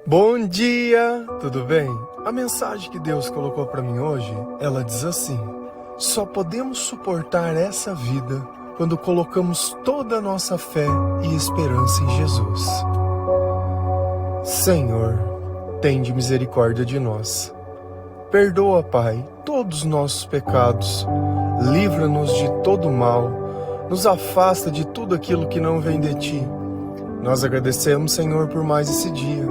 Bom dia, tudo bem? A mensagem que Deus colocou para mim hoje, ela diz assim: só podemos suportar essa vida quando colocamos toda a nossa fé e esperança em Jesus. Senhor, tende misericórdia de nós. Perdoa, Pai, todos os nossos pecados. Livra-nos de todo mal. Nos afasta de tudo aquilo que não vem de Ti. Nós agradecemos, Senhor, por mais esse dia.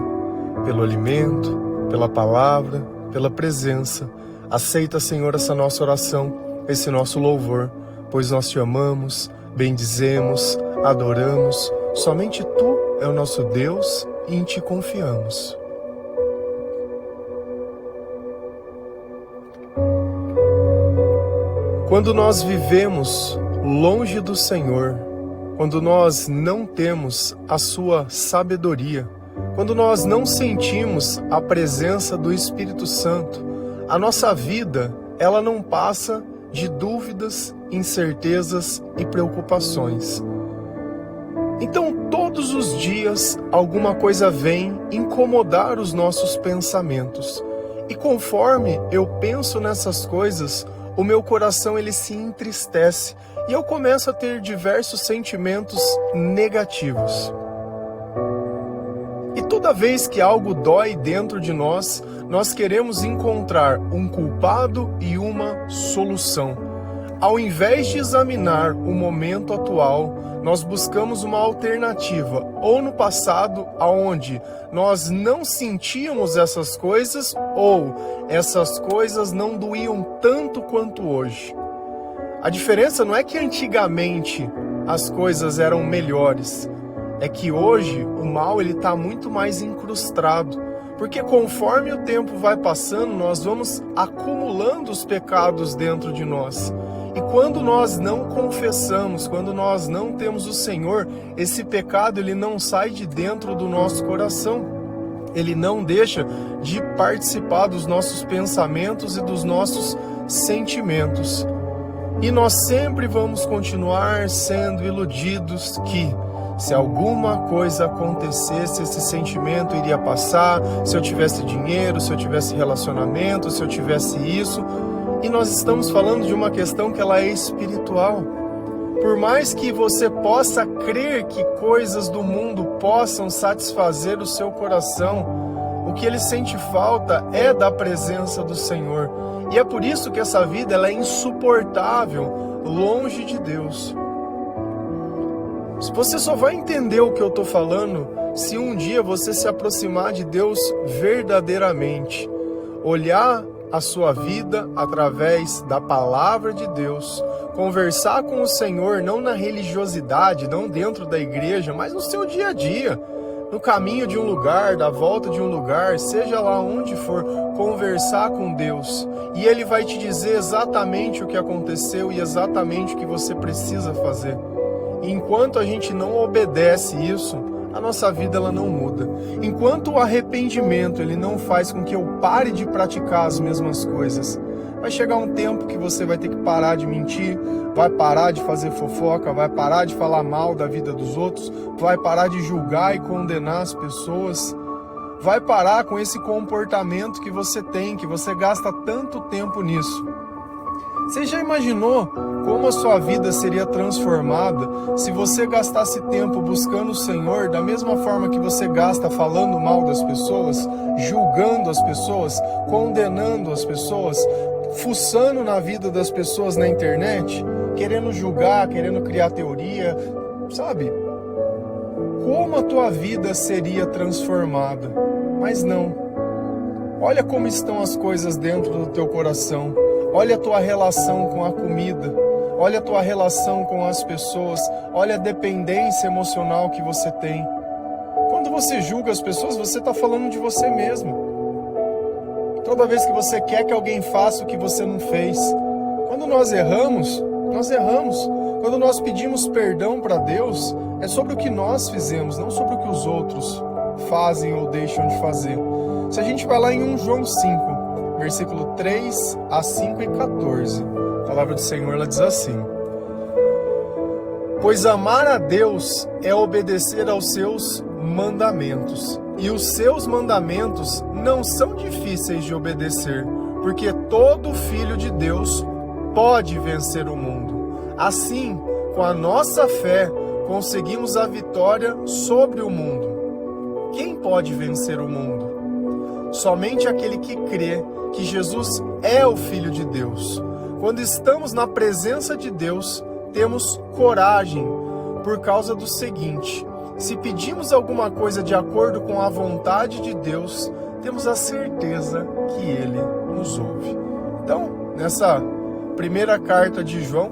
Pelo alimento, pela palavra, pela presença. Aceita, Senhor, essa nossa oração, esse nosso louvor, pois nós Te amamos, bendizemos, adoramos. Somente Tu é o nosso Deus e em Ti confiamos. Quando nós vivemos longe do Senhor, quando nós não temos a Sua sabedoria, quando nós não sentimos a presença do Espírito Santo, a nossa vida, ela não passa de dúvidas, incertezas e preocupações. Então, todos os dias, alguma coisa vem incomodar os nossos pensamentos. E conforme eu penso nessas coisas, o meu coração ele se entristece e eu começo a ter diversos sentimentos negativos. E toda vez que algo dói dentro de nós, nós queremos encontrar um culpado e uma solução. Ao invés de examinar o momento atual, nós buscamos uma alternativa, ou no passado, onde nós não sentíamos essas coisas, ou essas coisas não doíam tanto quanto hoje. A diferença não é que antigamente as coisas eram melhores, é que hoje o mal está muito mais incrustado, porque conforme o tempo vai passando, nós vamos acumulando os pecados dentro de nós. E quando nós não confessamos, quando nós não temos o Senhor, esse pecado ele não sai de dentro do nosso coração. Ele não deixa de participar dos nossos pensamentos e dos nossos sentimentos. E nós sempre vamos continuar sendo iludidos que se alguma coisa acontecesse, esse sentimento iria passar, se eu tivesse dinheiro, se eu tivesse relacionamento, se eu tivesse isso. E nós estamos falando de uma questão que ela é espiritual. Por mais que você possa crer que coisas do mundo possam satisfazer o seu coração, o que ele sente falta é da presença do Senhor. E é por isso que essa vida ela é insuportável, longe de Deus. Você só vai entender o que eu estou falando se um dia você se aproximar de Deus verdadeiramente. Olhar a sua vida através da palavra de Deus. Conversar com o Senhor não na religiosidade, não dentro da igreja, mas no seu dia a dia. No caminho de um lugar, da volta de um lugar, seja lá onde for, conversar com Deus. E Ele vai te dizer exatamente o que aconteceu e exatamente o que você precisa fazer. Enquanto a gente não obedece isso, a nossa vida ela não muda. Enquanto o arrependimento ele não faz com que eu pare de praticar as mesmas coisas, vai chegar um tempo que você vai ter que parar de mentir, vai parar de fazer fofoca, vai parar de falar mal da vida dos outros, vai parar de julgar e condenar as pessoas, vai parar com esse comportamento que você tem, que você gasta tanto tempo nisso. Você já imaginou como a sua vida seria transformada se você gastasse tempo buscando o Senhor da mesma forma que você gasta falando mal das pessoas, julgando as pessoas, condenando as pessoas, fuçando na vida das pessoas na internet, querendo julgar, querendo criar teoria, sabe? Como a tua vida seria transformada? Mas não. Olha como estão as coisas dentro do teu coração. Olha a tua relação com a comida, olha a tua relação com as pessoas, olha a dependência emocional que você tem. Quando você julga as pessoas, você está falando de você mesmo. Toda vez que você quer que alguém faça o que você não fez. Quando nós erramos, nós erramos. Quando nós pedimos perdão para Deus, é sobre o que nós fizemos, não sobre o que os outros fazem ou deixam de fazer. Se a gente vai lá em 1 João 5, versículo 3 a 5 e 14. A palavra do Senhor ela diz assim: Pois amar a Deus é obedecer aos seus mandamentos, E os seus mandamentos não são difíceis de obedecer, porque todo filho de Deus pode vencer o mundo. Assim, com a nossa fé, conseguimos a vitória sobre o mundo. Quem pode vencer o mundo? Somente aquele que crê que Jesus é o Filho de Deus. Quando estamos na presença de Deus, temos coragem por causa do seguinte: se pedimos alguma coisa de acordo com a vontade de Deus, temos a certeza que Ele nos ouve. Então, nessa primeira carta de João,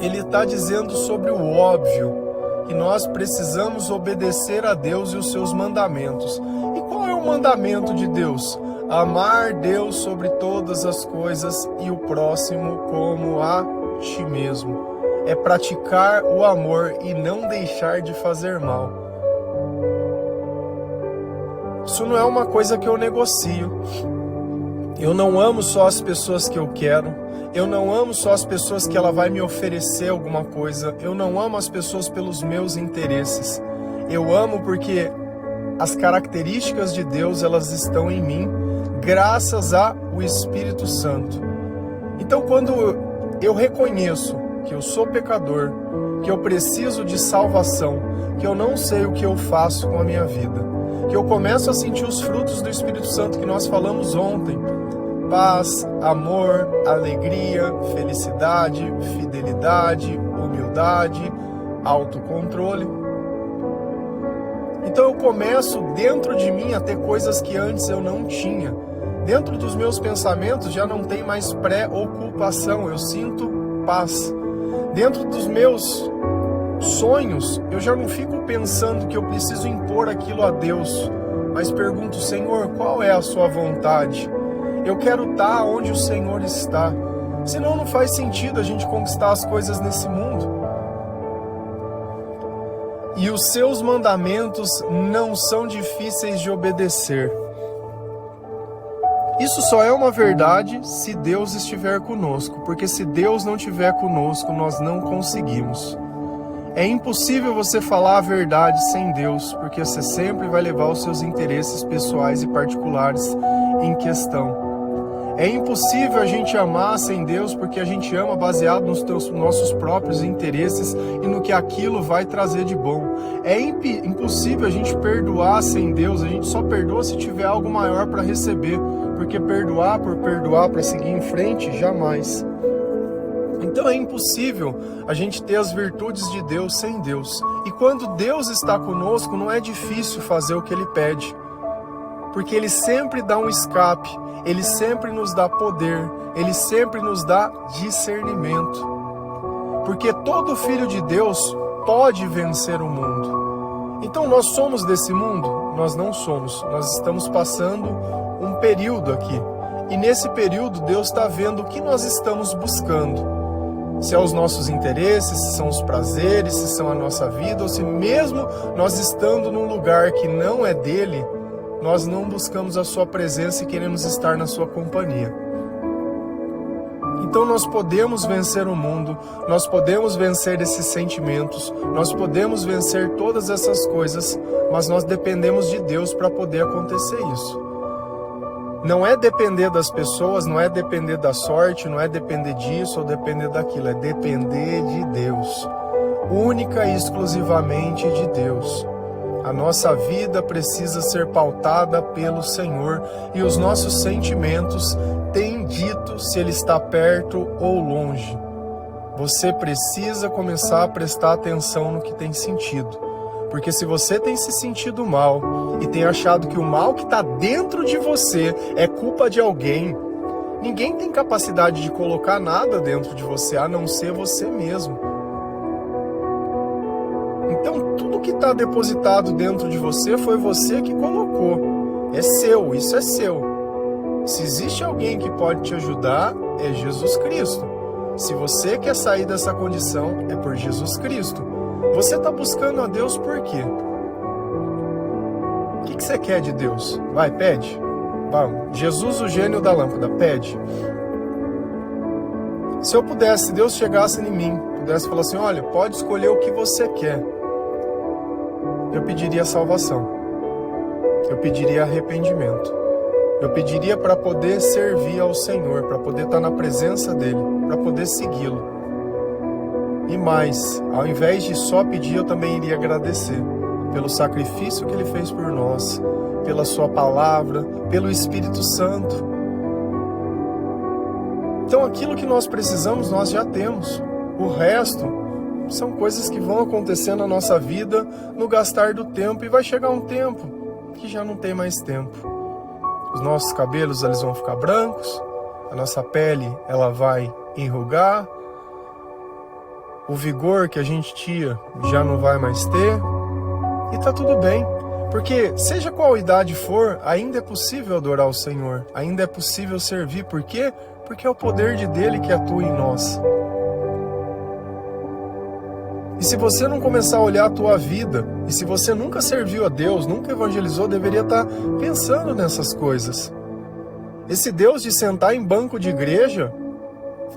ele está dizendo sobre o óbvio, que nós precisamos obedecer a Deus e os seus mandamentos. E qual é o mandamento de Deus? Amar Deus sobre todas as coisas e o próximo como a ti mesmo. É praticar o amor e não deixar de fazer mal. Isso não é uma coisa que eu negocio. Eu não amo só as pessoas que eu quero. Eu não amo só as pessoas que ela vai me oferecer alguma coisa. Eu não amo as pessoas pelos meus interesses. Eu amo porque as características de Deus, elas estão em mim, graças ao Espírito Santo. Então, quando eu reconheço que eu sou pecador, que eu preciso de salvação, que eu não sei o que eu faço com a minha vida, que eu começo a sentir os frutos do Espírito Santo que nós falamos ontem: paz, amor, alegria, felicidade, fidelidade, humildade, autocontrole. Então eu começo dentro de mim a ter coisas que antes eu não tinha. Dentro dos meus pensamentos já não tem mais preocupação, eu sinto paz. Dentro dos meus sonhos, eu já não fico pensando que eu preciso impor aquilo a Deus, mas pergunto: Senhor, qual é a sua vontade? Eu quero estar onde o Senhor está. Senão não faz sentido a gente conquistar as coisas nesse mundo. E os seus mandamentos não são difíceis de obedecer. Isso só é uma verdade se Deus estiver conosco, porque se Deus não estiver conosco, nós não conseguimos. É impossível você falar a verdade sem Deus, porque você sempre vai levar os seus interesses pessoais e particulares em questão. É impossível a gente amar sem Deus, porque a gente ama baseado nos nossos próprios interesses e no que aquilo vai trazer de bom. É impossível a gente perdoar sem Deus, a gente só perdoa se tiver algo maior para receber, porque perdoar por perdoar para seguir em frente, jamais. Então é impossível a gente ter as virtudes de Deus sem Deus. E quando Deus está conosco, não é difícil fazer o que Ele pede, porque Ele sempre dá um escape, Ele sempre nos dá poder, Ele sempre nos dá discernimento. Porque todo filho de Deus pode vencer o mundo. Então nós somos desse mundo? Nós não somos. Nós estamos passando um período aqui. E nesse período Deus está vendo o que nós estamos buscando. Se é os nossos interesses, se são os prazeres, se são a nossa vida, ou se mesmo nós estando num lugar que não é dele, nós não buscamos a sua presença e queremos estar na sua companhia. Então nós podemos vencer o mundo, nós podemos vencer esses sentimentos, nós podemos vencer todas essas coisas, mas nós dependemos de Deus para poder acontecer isso. Não é depender das pessoas, não é depender da sorte, não é depender disso ou depender daquilo, é depender de Deus, única e exclusivamente de Deus. A nossa vida precisa ser pautada pelo Senhor e os nossos sentimentos têm dito se Ele está perto ou longe. Você precisa começar a prestar atenção no que tem sentido. Porque se você tem se sentido mal e tem achado que o mal que está dentro de você é culpa de alguém, ninguém tem capacidade de colocar nada dentro de você, a não ser você mesmo. Então tudo que está depositado dentro de você foi você que colocou. É seu, isso é seu. Se existe alguém que pode te ajudar, é Jesus Cristo. Se você quer sair dessa condição, é por Jesus Cristo. Você está buscando a Deus por quê? O que você quer de Deus? Vai, pede. Vamos. Jesus, o gênio da lâmpada, pede. Se eu pudesse, se Deus chegasse em mim, pudesse falar assim: olha, pode escolher o que você quer, eu pediria salvação. eu pediria arrependimento. Eu pediria para poder servir ao Senhor, para poder estar na presença dEle, para poder segui-lo. E mais, ao invés de só pedir, eu também iria agradecer pelo sacrifício que Ele fez por nós, pela Sua palavra, pelo Espírito Santo. Então aquilo que nós precisamos, nós já temos. O resto são coisas que vão acontecer na nossa vida no gastar do tempo, e vai chegar um tempo que já não tem mais tempo. Os nossos cabelos eles vão ficar brancos, a nossa pele ela vai enrugar, o vigor que a gente tinha já não vai mais ter, e tá tudo bem, porque seja qual idade for, ainda é possível adorar o Senhor, ainda é possível servir. Por quê? Porque é o poder dele que atua em nós. E se você não começar a olhar a tua vida, e se você nunca serviu a Deus, nunca evangelizou, deveria estar pensando nessas coisas. Esse Deus de sentar em banco de igreja,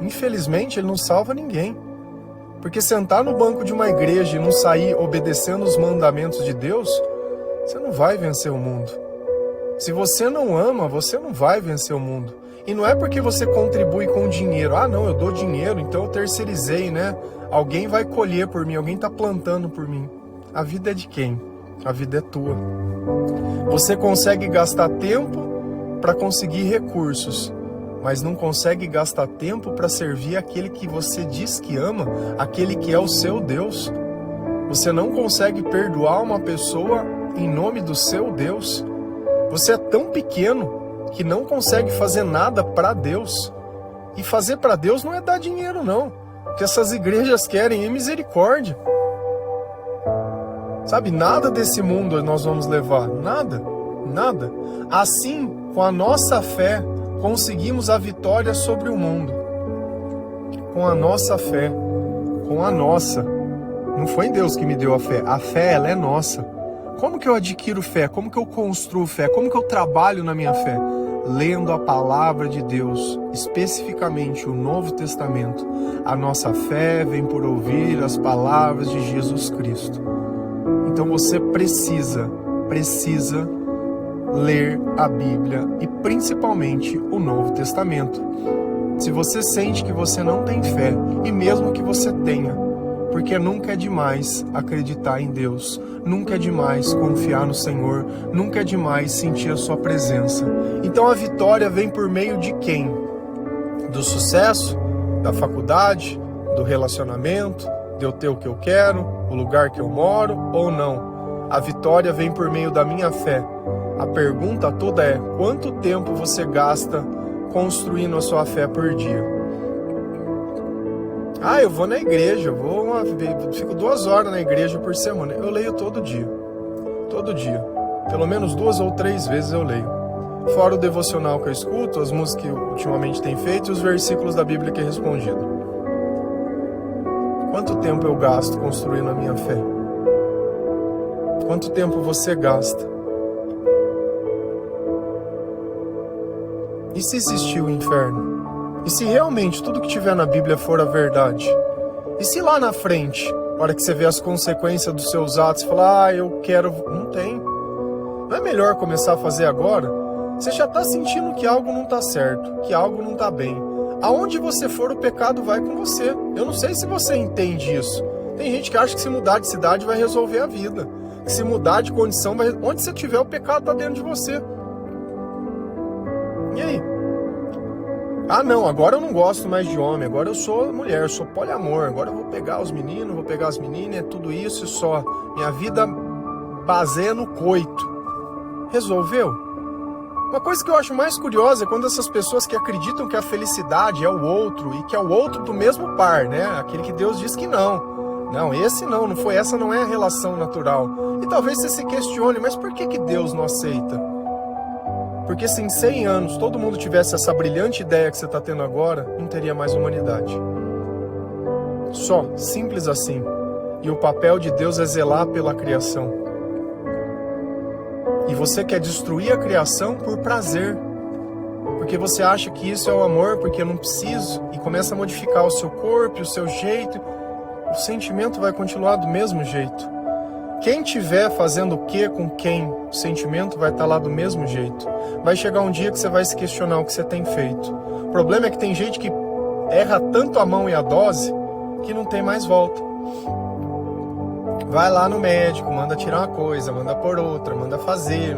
infelizmente, ele não salva ninguém. Porque sentar no banco de uma igreja e não sair obedecendo os mandamentos de Deus, você não vai vencer o mundo. Se você não ama, você não vai vencer o mundo. E não é porque você contribui com dinheiro. Ah, não, eu dou dinheiro, então eu terceirizei, né? Alguém vai colher por mim, alguém está plantando por mim. A vida é de quem? A vida é tua. Você consegue gastar tempo para conseguir recursos, mas não consegue gastar tempo para servir aquele que você diz que ama, aquele que é o seu Deus. Você não consegue perdoar uma pessoa em nome do seu Deus. Você é tão pequeno que não consegue fazer nada para Deus. E fazer para Deus não é dar dinheiro, não. O que essas igrejas querem é misericórdia. Sabe, nada desse mundo nós vamos levar. Nada, nada. Assim, com a nossa fé, conseguimos a vitória sobre o mundo. Com a nossa fé, com a nossa. Não foi Deus que me deu a fé. A fé, ela é nossa. Como que eu adquiro fé? Como que eu construo fé? Como que eu trabalho na minha fé? Lendo a palavra de Deus, especificamente o Novo Testamento. A nossa fé vem por ouvir as palavras de Jesus Cristo. Então você precisa ler a Bíblia e principalmente o Novo Testamento. Se você sente que você não tem fé, e mesmo que você tenha, porque nunca é demais acreditar em Deus, nunca é demais confiar no Senhor, nunca é demais sentir a sua presença. Então a vitória vem por meio de quem? Do sucesso, da faculdade, do relacionamento, de eu ter o que eu quero, o lugar que eu moro ou não. A vitória vem por meio da minha fé. A pergunta toda é: quanto tempo você gasta construindo a sua fé por dia? Ah, eu vou na igreja, fico 2 horas na igreja por semana. Eu leio todo dia. Todo dia. Pelo menos 2 ou 3 vezes eu leio. Fora o devocional que eu escuto, as músicas que ultimamente tem feito e os versículos da Bíblia que é respondido. Quanto tempo eu gasto construindo a minha fé? Quanto tempo você gasta? E se existir o inferno? E se realmente tudo que tiver na Bíblia for a verdade? E se lá na frente, na hora que você vê as consequências dos seus atos, você fala, eu quero... Não tem. Não é melhor começar a fazer agora? Você já está sentindo que algo não está certo, que algo não está bem. Aonde você for, o pecado vai com você. Eu não sei se você entende isso. Tem gente que acha que se mudar de cidade vai resolver a vida. Que se mudar de condição, onde você tiver, o pecado está dentro de você. E aí? Ah, não, agora eu não gosto mais de homem, agora eu sou mulher, eu sou poliamor, agora eu vou pegar os meninos, vou pegar as meninas, é tudo isso e só. Minha vida baseia no coito. Resolveu? Uma coisa que eu acho mais curiosa é quando essas pessoas que acreditam que a felicidade é o outro e que é o outro do mesmo par, né? Aquele que Deus diz que não. Não, esse não foi, essa não é a relação natural. E talvez você se questione, mas por que Deus não aceita? Porque se em 100 anos todo mundo tivesse essa brilhante ideia que você está tendo agora, não teria mais humanidade. Só, simples assim. E o papel de Deus é zelar pela criação. E você quer destruir a criação por prazer. Porque você acha que isso é o amor, porque eu não preciso. E começa a modificar o seu corpo, o seu jeito. O sentimento vai continuar do mesmo jeito. Quem tiver fazendo o que com quem, o sentimento vai estar lá do mesmo jeito. Vai chegar um dia que você vai se questionar o que você tem feito. O problema é que tem gente que erra tanto a mão e a dose que não tem mais volta. Vai lá no médico, manda tirar uma coisa, manda pôr outra, manda fazer.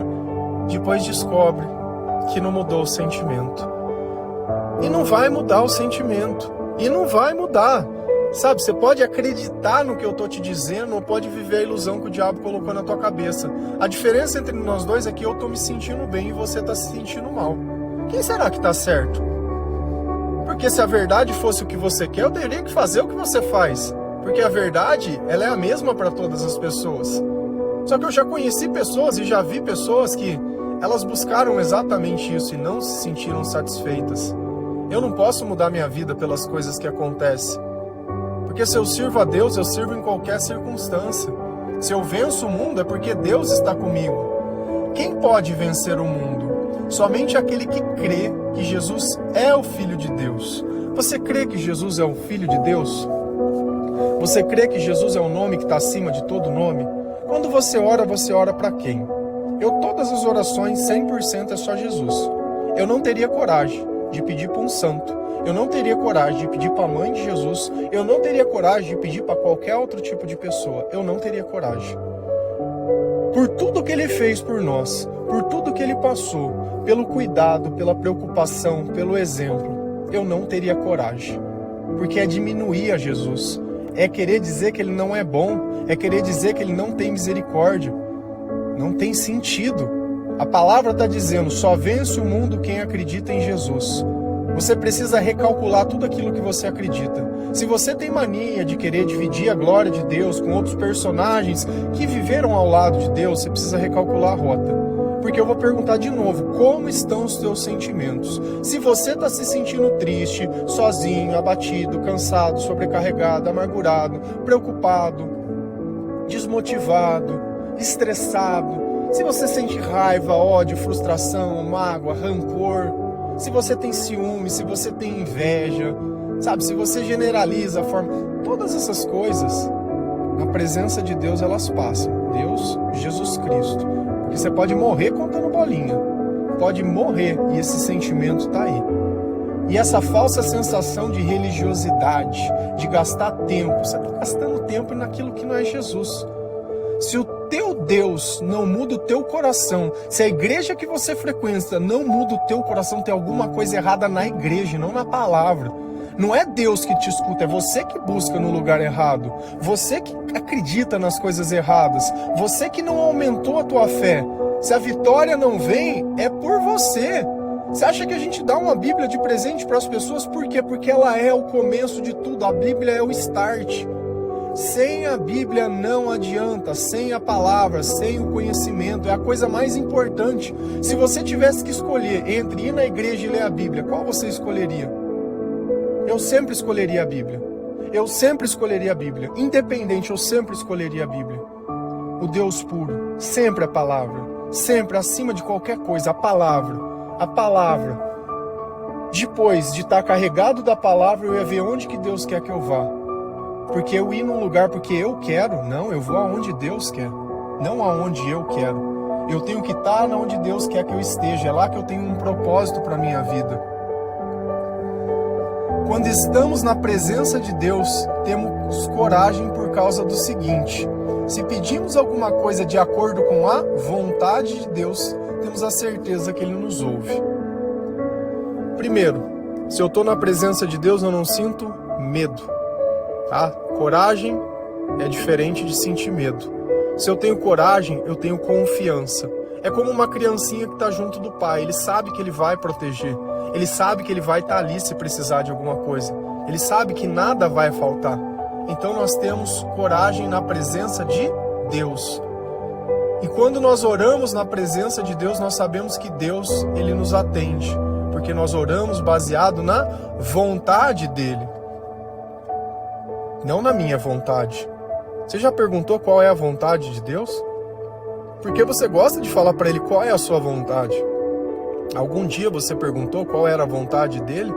Depois descobre que não mudou o sentimento. E não vai mudar o sentimento. E não vai mudar. Sabe, você pode acreditar no que eu tô te dizendo ou pode viver a ilusão que o diabo colocou na tua cabeça. A diferença entre nós dois é que eu tô me sentindo bem e você tá se sentindo mal. Quem será que tá certo? Porque se a verdade fosse o que você quer, eu teria que fazer o que você faz. Porque a verdade, ela é a mesma para todas as pessoas. Só que eu já conheci pessoas e já vi pessoas que elas buscaram exatamente isso e não se sentiram satisfeitas. Eu não posso mudar minha vida pelas coisas que acontecem. Porque se eu sirvo a Deus, eu sirvo em qualquer circunstância. Se eu venço o mundo, é porque Deus está comigo. Quem pode vencer o mundo? Somente aquele que crê que Jesus é o Filho de Deus. Você crê que Jesus é o Filho de Deus? Você crê que Jesus é o nome que está acima de todo nome? Quando você ora para quem? Todas as orações, 100% é só Jesus. Eu não teria coragem de pedir para um santo. Eu não teria coragem de pedir para a mãe de Jesus. Eu não teria coragem de pedir para qualquer outro tipo de pessoa. Eu não teria coragem. Por tudo que ele fez por nós, por tudo que ele passou, pelo cuidado, pela preocupação, pelo exemplo, eu não teria coragem. Porque é diminuir a Jesus. É querer dizer que ele não é bom. É querer dizer que ele não tem misericórdia. Não tem sentido. A palavra está dizendo, só vence o mundo quem acredita em Jesus. Você precisa recalcular tudo aquilo que você acredita. Se você tem mania de querer dividir a glória de Deus com outros personagens que viveram ao lado de Deus, você precisa recalcular a rota. Porque eu vou perguntar de novo, como estão os teus sentimentos? Se você está se sentindo triste, sozinho, abatido, cansado, sobrecarregado, amargurado, preocupado, desmotivado, estressado, se você sente raiva, ódio, frustração, mágoa, rancor, se você tem ciúme, se você tem inveja, sabe, se você generaliza a forma, todas essas coisas, na presença de Deus elas passam. Deus, Jesus Cristo. Porque você pode morrer contando bolinha, pode morrer e esse sentimento tá aí. E essa falsa sensação de religiosidade, de gastar tempo, você está gastando tempo naquilo que não é Jesus. Se o teu Deus não muda o teu coração, se a igreja que você frequenta não muda o teu coração, tem alguma coisa errada na igreja, não na palavra. Não é Deus que te escuta, é você que busca no lugar errado. Você que acredita nas coisas erradas. Você que não aumentou a tua fé. Se a vitória não vem, é por você. Você acha que a gente dá uma Bíblia de presente para as pessoas? Por quê? Porque ela é o começo de tudo. A Bíblia é o start. Sem a Bíblia não adianta, sem a palavra, sem o conhecimento, é a coisa mais importante. Se você tivesse que escolher entre ir na igreja e ler a Bíblia, qual você escolheria? Eu sempre escolheria a Bíblia. Eu sempre escolheria a Bíblia. Independente, eu sempre escolheria a Bíblia. O Deus puro, sempre a palavra. Sempre, acima de qualquer coisa, a palavra. A palavra. Depois de estar carregado da palavra, eu ia ver onde que Deus quer que eu vá. Porque eu ir num lugar porque eu quero, não, eu vou aonde Deus quer, não aonde eu quero. Eu tenho que estar onde Deus quer que eu esteja, é lá que eu tenho um propósito para a minha vida. Quando estamos na presença de Deus, temos coragem por causa do seguinte: se pedimos alguma coisa de acordo com a vontade de Deus, temos a certeza que Ele nos ouve. Primeiro, se eu estou na presença de Deus, eu não sinto medo. Tá? Coragem é diferente de sentir medo. Se eu tenho coragem, eu tenho confiança. É como uma criancinha que está junto do pai. Ele sabe que ele vai proteger. Ele sabe que ele vai estar ali se precisar de alguma coisa. Ele sabe que nada vai faltar. Então nós temos coragem na presença de Deus. E quando nós oramos na presença de Deus, nós sabemos que Deus, Ele nos atende. Porque nós oramos baseado na vontade dEle. Não na minha vontade. Você já perguntou qual é a vontade de Deus? Porque você gosta de falar para Ele qual é a sua vontade. Algum dia você perguntou qual era a vontade dEle?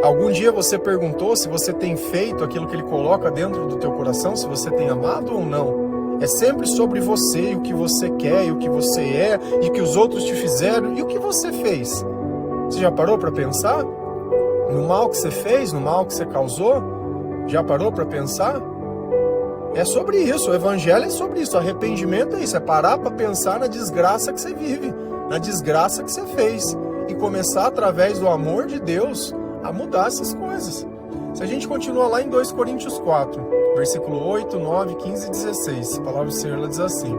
Algum dia você perguntou se você tem feito aquilo que Ele coloca dentro do teu coração, se você tem amado ou não? É sempre sobre você, e o que você quer, e o que você é, e o que os outros te fizeram, e o que você fez. Você já parou para pensar? No mal que você fez, no mal que você causou? Já parou para pensar? É sobre isso, o evangelho é sobre isso, o arrependimento é isso, é parar para pensar na desgraça que você vive, na desgraça que você fez, e começar através do amor de Deus a mudar essas coisas. Se a gente continua lá em 2 Coríntios 4, versículo 8, 9, 15 e 16, a palavra do Senhor ela diz assim: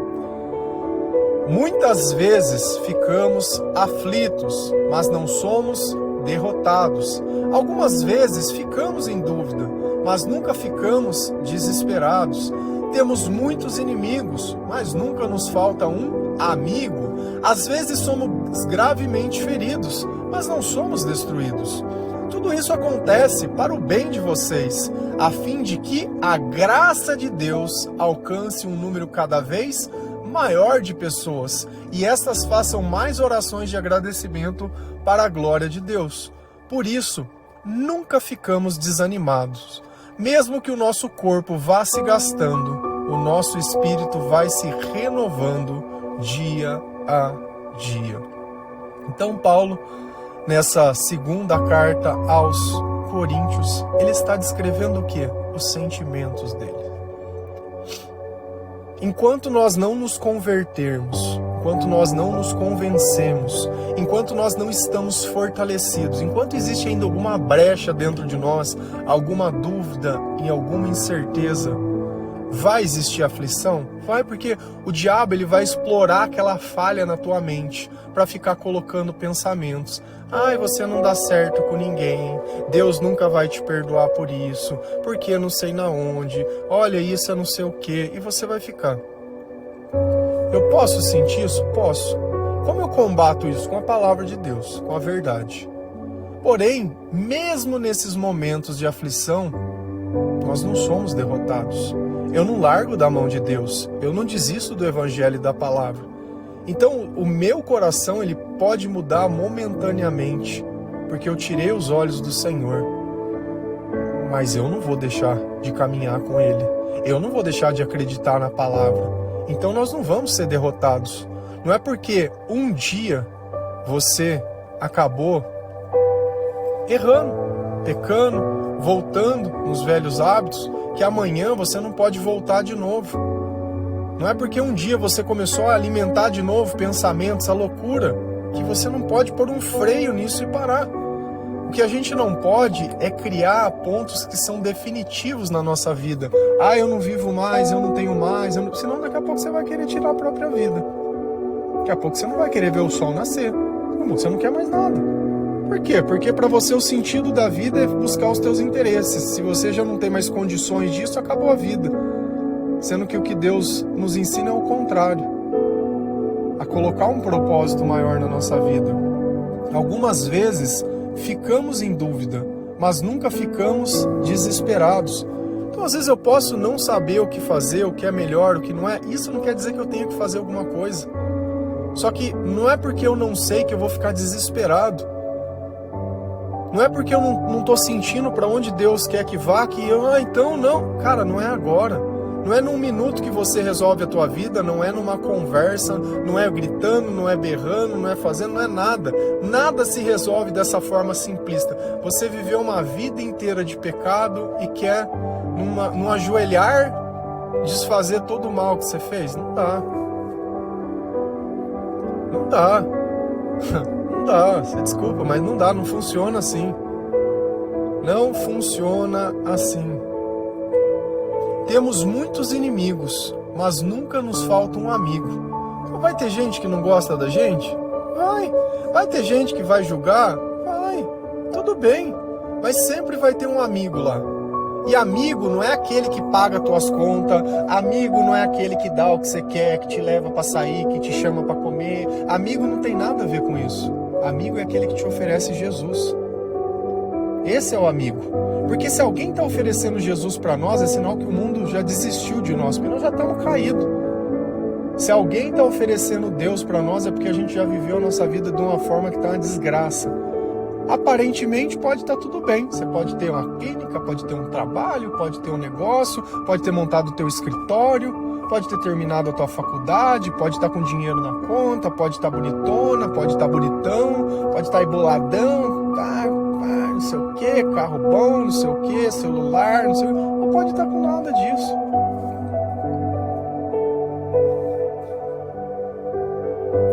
muitas vezes ficamos aflitos, mas não somos derrotados. Algumas vezes ficamos em dúvida, mas nunca ficamos desesperados. Temos muitos inimigos, mas nunca nos falta um amigo. Às vezes somos gravemente feridos, mas não somos destruídos. Tudo isso acontece para o bem de vocês, a fim de que a graça de Deus alcance um número cada vez maior de pessoas e estas façam mais orações de agradecimento para a glória de Deus. Por isso, nunca ficamos desanimados. Mesmo que o nosso corpo vá se gastando, o nosso espírito vai se renovando dia a dia. Então, Paulo, nessa segunda carta aos Coríntios, ele está descrevendo o quê? Os sentimentos dele. Enquanto nós não nos convertermos, enquanto nós não nos convencemos, enquanto nós não estamos fortalecidos, enquanto existe ainda alguma brecha dentro de nós, alguma dúvida e alguma incerteza, vai existir aflição? Vai, porque o diabo ele vai explorar aquela falha na tua mente para ficar colocando pensamentos. Ai, você não dá certo com ninguém, Deus nunca vai te perdoar por isso, porque não sei na onde, olha isso, eu não sei o que, e você vai ficar. Eu posso sentir isso? Posso. Como eu combato isso? Com a palavra de Deus, com a verdade. Porém, mesmo nesses momentos de aflição, nós não somos derrotados. Eu não largo da mão de Deus, eu não desisto do evangelho e da palavra. Então, o meu coração ele pode mudar momentaneamente, porque eu tirei os olhos do Senhor. Mas eu não vou deixar de caminhar com Ele. Eu não vou deixar de acreditar na palavra. Então, nós não vamos ser derrotados. Não é porque um dia você acabou errando, pecando, voltando nos velhos hábitos, que amanhã você não pode voltar de novo. Não é porque um dia você começou a alimentar de novo pensamentos, a loucura, que você não pode pôr um freio nisso e parar. O que a gente não pode é criar pontos que são definitivos na nossa vida. Ah, eu não vivo mais, eu não tenho mais, senão daqui a pouco você vai querer tirar a própria vida. Daqui a pouco você não vai querer ver o sol nascer. Você não quer mais nada. Por quê? Porque para você o sentido da vida é buscar os teus interesses. Se você já não tem mais condições disso, acabou a vida. Sendo que o que Deus nos ensina é o contrário, a colocar um propósito maior na nossa vida. Algumas vezes ficamos em dúvida, mas nunca ficamos desesperados. Então às vezes eu posso não saber o que fazer, o que é melhor, o que não é. Isso não quer dizer que eu tenha que fazer alguma coisa. Só que não é porque eu não sei que eu vou ficar desesperado. Não é porque eu não estou sentindo para onde Deus quer que vá, que eu, então não. Cara, não é agora. Não é num minuto que você resolve a tua vida, não é numa conversa, não é gritando, não é berrando, não é fazendo, não é nada. Nada se resolve dessa forma simplista. Você viveu uma vida inteira de pecado e quer, num ajoelhar, desfazer todo o mal que você fez? Não dá. Não dá. Não dá. Você desculpa, mas não dá, não funciona assim. Não funciona assim. Temos muitos inimigos, mas nunca nos falta um amigo. Então vai ter gente que não gosta da gente? Vai. Vai ter gente que vai julgar? Vai. Tudo bem. Mas sempre vai ter um amigo lá. E amigo não é aquele que paga tuas contas, amigo não é aquele que dá o que você quer, que te leva para sair, que te chama para comer. Amigo não tem nada a ver com isso. Amigo é aquele que te oferece Jesus. Esse é o amigo. Porque se alguém está oferecendo Jesus para nós, é sinal que o mundo já desistiu de nós, porque nós já estamos caídos. Se alguém está oferecendo Deus para nós, é porque a gente já viveu a nossa vida de uma forma que está uma desgraça. Aparentemente pode estar tudo bem. Você pode ter uma clínica, pode ter um trabalho, pode ter um negócio, pode ter montado o teu escritório, Pode ter terminado a tua faculdade, pode estar com dinheiro na conta, pode estar bonitona, pode estar bonitão, pode estar boladão, não sei o que, carro bom, não sei o que, celular, não sei o que. Não pode estar com nada disso.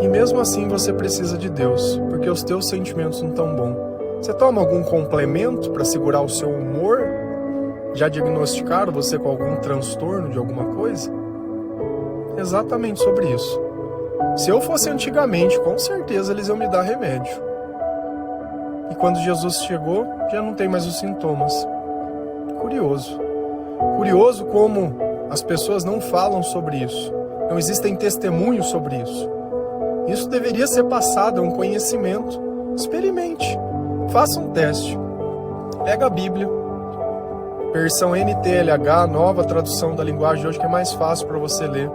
E mesmo assim você precisa de Deus, porque os teus sentimentos não estão bons. Você toma algum complemento para segurar o seu humor? Já diagnosticaram você com algum transtorno de alguma coisa? Exatamente sobre isso. Se eu fosse antigamente, com certeza eles iam me dar remédio. E quando Jesus chegou, já não tem mais os sintomas. Curioso. Curioso como as pessoas não falam sobre isso. Não existem testemunhos sobre isso. Isso deveria ser passado, é um conhecimento. Experimente. Faça um teste. Pega a Bíblia, versão NTLH, nova tradução da linguagem de hoje, que é mais fácil para você ler.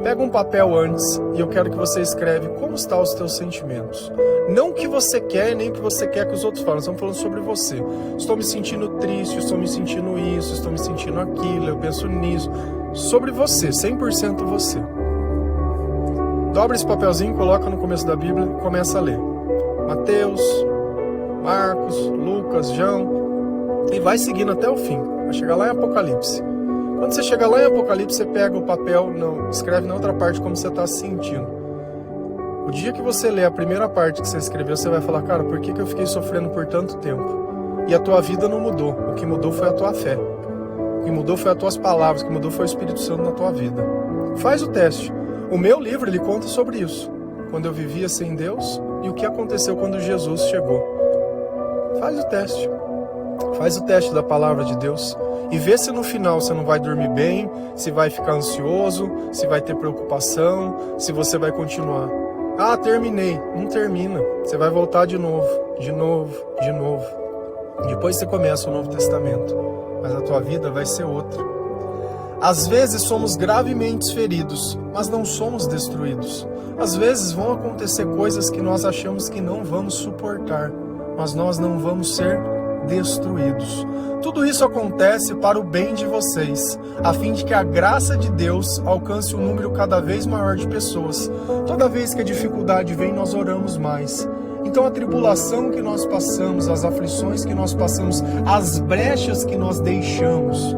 Pega um papel antes e eu quero que você escreve como estão os teus sentimentos. Não o que você quer, nem o que você quer que os outros falem. Estamos falando sobre você. Estou me sentindo triste, estou me sentindo isso, estou me sentindo aquilo, eu penso nisso. Sobre você, 100% você. Dobra esse papelzinho, coloca no começo da Bíblia e começa a ler. Mateus, Marcos, Lucas, João. E vai seguindo até o fim. Vai chegar lá em Apocalipse. Quando você chegar lá em Apocalipse, você pega o papel, escreve na outra parte como você está se sentindo. O dia que você lê a primeira parte que você escreveu, você vai falar, cara, por que eu fiquei sofrendo por tanto tempo? E a tua vida não mudou. O que mudou foi a tua fé. O que mudou foi as tuas palavras. O que mudou foi o Espírito Santo na tua vida. Faz o teste. O meu livro, ele conta sobre isso. Quando eu vivia sem Deus e o que aconteceu quando Jesus chegou. Faz o teste. Faz o teste da palavra de Deus e vê se no final você não vai dormir bem, se vai ficar ansioso, se vai ter preocupação, se você vai continuar. Ah, terminei. Não termina. Você vai voltar de novo, de novo, de novo. Depois você começa o Novo Testamento, mas a tua vida vai ser outra. Às vezes somos gravemente feridos, mas não somos destruídos. Às vezes vão acontecer coisas que nós achamos que não vamos suportar, mas nós não vamos ser destruídos. Tudo isso acontece para o bem de vocês, a fim de que a graça de Deus alcance um número cada vez maior de pessoas. Toda vez que a dificuldade vem, nós oramos mais. Então a tribulação que nós passamos, as aflições que nós passamos, as brechas que nós deixamos,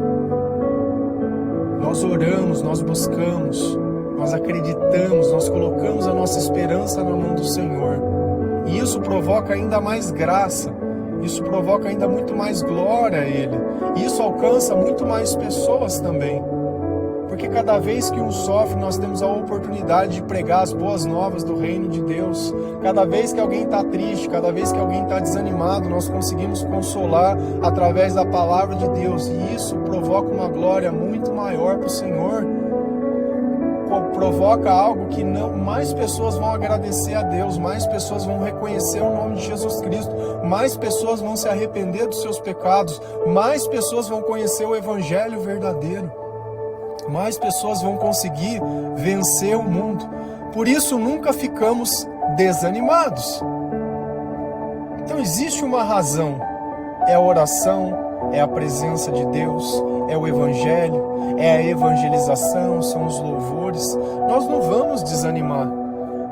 nós oramos, nós buscamos, nós acreditamos, nós colocamos a nossa esperança na mão do Senhor. E isso provoca ainda mais graça. Isso provoca ainda muito mais glória a Ele. E isso alcança muito mais pessoas também. Porque cada vez que um sofre, nós temos a oportunidade de pregar as boas novas do reino de Deus. Cada vez que alguém está triste, cada vez que alguém está desanimado, nós conseguimos consolar através da palavra de Deus. E isso provoca uma glória muito maior para o Senhor. Provoca algo que mais pessoas vão agradecer a Deus, mais pessoas vão reconhecer o nome de Jesus Cristo, mais pessoas vão se arrepender dos seus pecados, mais pessoas vão conhecer o Evangelho verdadeiro, mais pessoas vão conseguir vencer o mundo. Por isso nunca ficamos desanimados. Então existe uma razão, é a oração, é a presença de Deus, é o Evangelho, é a evangelização, são os louvores. Nós não vamos desanimar.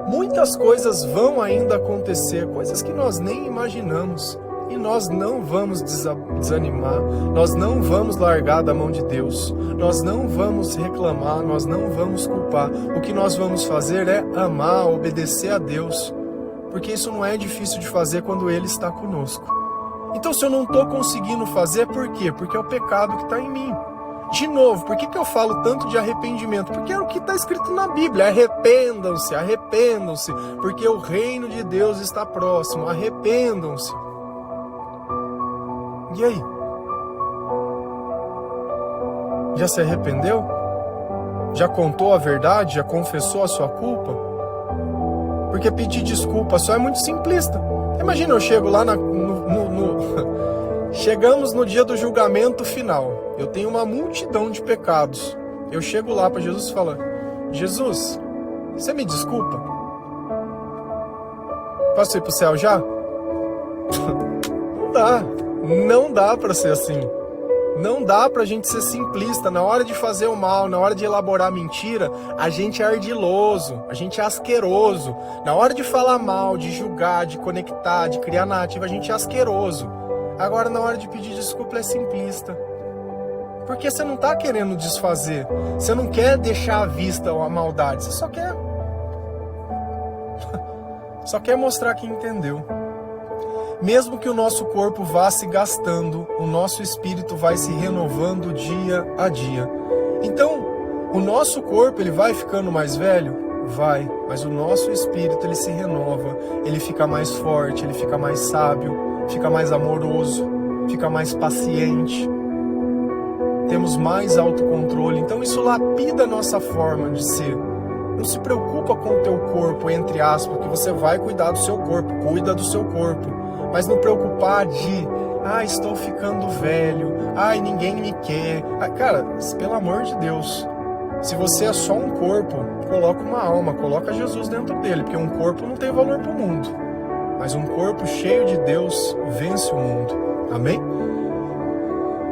Muitas coisas vão ainda acontecer, coisas que nós nem imaginamos. E nós não vamos desanimar, nós não vamos largar da mão de Deus, nós não vamos reclamar, nós não vamos culpar. O que nós vamos fazer é amar, obedecer a Deus, porque isso não é difícil de fazer quando Ele está conosco. Então se eu não estou conseguindo fazer, por quê? Porque é o pecado que está em mim. De novo, por que eu falo tanto de arrependimento? Porque é o que está escrito na Bíblia. Arrependam-se, arrependam-se, porque o reino de Deus está próximo. Arrependam-se. E aí? Já se arrependeu? Já contou a verdade? Já confessou a sua culpa? Porque pedir desculpa só é muito simplista. Imagina, eu chego lá Chegamos no dia do julgamento final. Eu tenho uma multidão de pecados. Eu chego lá para Jesus e falo: Jesus, você me desculpa? Posso ir para o céu já? Não dá para ser assim. Não dá pra gente ser simplista. Na hora de fazer o mal, na hora de elaborar mentira, a gente é ardiloso, a gente é asqueroso. Na hora de falar mal, de julgar, de conectar, de criar narrativa, a gente é asqueroso. Agora, na hora de pedir desculpa, é simplista. Porque você não tá querendo desfazer. Você não quer deixar à vista a maldade. Você só quer mostrar que entendeu. Mesmo que o nosso corpo vá se gastando, o nosso espírito vai se renovando dia a dia. Então, o nosso corpo ele vai ficando mais velho? Vai, mas o nosso espírito ele se renova, ele fica mais forte, ele fica mais sábio, fica mais amoroso, fica mais paciente. Temos mais autocontrole, então isso lapida a nossa forma de ser. Não se preocupa com o teu corpo, entre aspas, que você vai cuidar do seu corpo, cuida do seu corpo. Mas não preocupar de, estou ficando velho, ninguém me quer. Cara, pelo amor de Deus, se você é só um corpo, coloca uma alma, coloca Jesus dentro dele, porque um corpo não tem valor para o mundo. Mas um corpo cheio de Deus vence o mundo. Amém?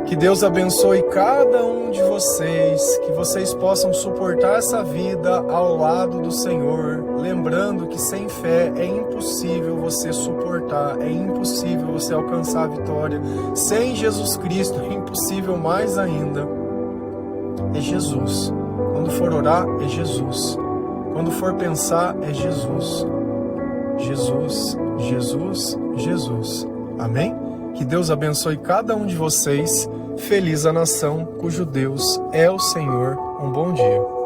Que Deus abençoe cada um de vocês, que vocês possam suportar essa vida ao lado do Senhor, lembrando que sem fé é impossível você suportar, é impossível você alcançar a vitória. Sem Jesus Cristo é impossível mais ainda. É Jesus. Quando for orar, é Jesus. Quando for pensar, é Jesus. Jesus, Jesus, Jesus. Amém? Que Deus abençoe cada um de vocês. Feliz a nação cujo Deus é o Senhor. Um bom dia.